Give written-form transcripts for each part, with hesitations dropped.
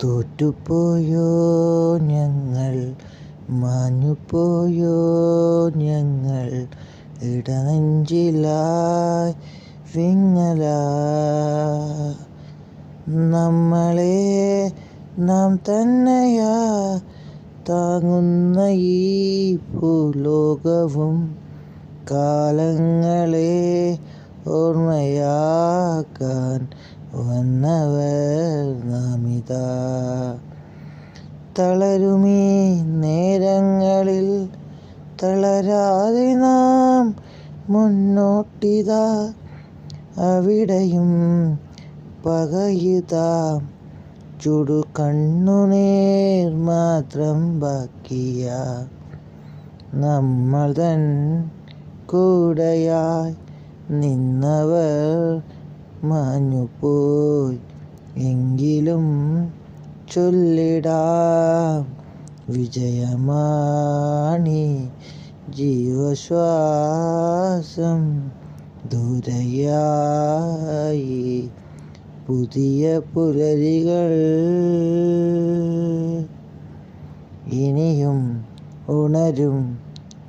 തോറ്റുപോയോ ഞങ്ങൾ, മാഞ്ഞുപോയോ ഞങ്ങൾ, ഇടനെഞ്ചിലായി വിങ്ങലായി. നമ്മളെ നാം തന്നെയാ താങ്ങുന്ന ഈ ഭൂലോകവും, കാലങ്ങളെ ഓർമ്മയാക്കാൻ വന്നവർ നാമിതാ. തളരുമീ നേരങ്ങളിൽ തളരാതെ നാം മുന്നോട്ടിതാ. അവിടെയും പകയിതാ, ചുടുകണ്ണുനീർ മാത്രം ബാക്കിയാ. നമ്മൾ തൻ കൂടെയായി നിന്നവർ മാഞ്ഞുപോയി. എങ്കിലും ചൊല്ലിടാം, വിജയമാണി ജീവശ്വാസം. ദൂരെയായി പുതിയ പുലരികൾ, ഇനിയും ഉണരും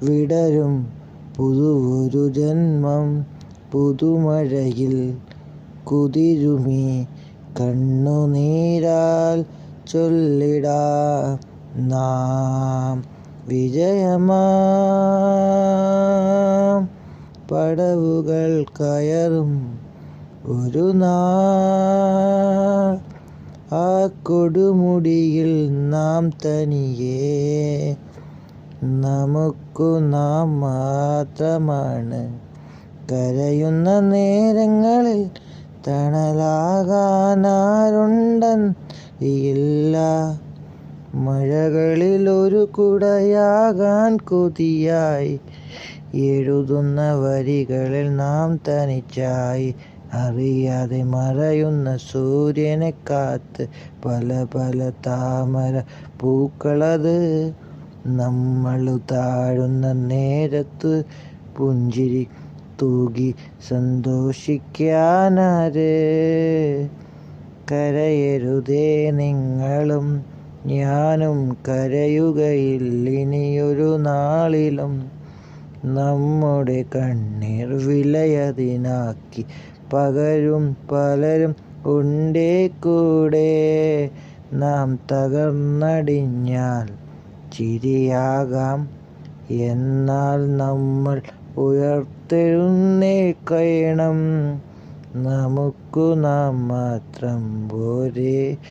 വിടരും പുതുവൊരു ജന്മം. പുതുമഴയിൽ കുതിരുമീ കണ്ണുനീരാൽ ചൊല്ലിടാം നാം വിജയമാം പടവുകൾ കയറും ഒരു നാൾ. ആ കൊടുമുടിയിൽ നാം തനിയെ, നമുക്കു നാം മാത്രമാണ്. കരയുന്ന നേരങ്ങളിൽ തണലാകാനാരുണ്ടെന്നറിയില്ല. മഴകളിൽ ഒരു കുടയാകാൻ കൊതിയായി, എഴുതുന്ന വരികളിൽ നാം തനിച്ചായി. അറിയാതെ മറയുന്ന സൂര്യനെ കാത്ത് പല പല താമര പൂക്കളത്. നമ്മൾ താഴുന്ന നേരത്ത് പുഞ്ചിരി തൂകി സന്തോഷിക്കാനാര്? കരയരുതേ നിങ്ങളും ഞാനും, കരയുകയില്ലിനിയൊരു നാളിലും. നമ്മുടെ കണ്ണീർ വിലയതിനാക്കി പകരും പലരും ഉണ്ടേ കൂടെ. നാം തകർന്നടിഞ്ഞാൽ ചിരിയാകാം, എന്നാൽ നമ്മൾ ഉയർത്തെഴുന്നേൽക്കണം. നമുക്കു നാം മാത്രം പോരെ.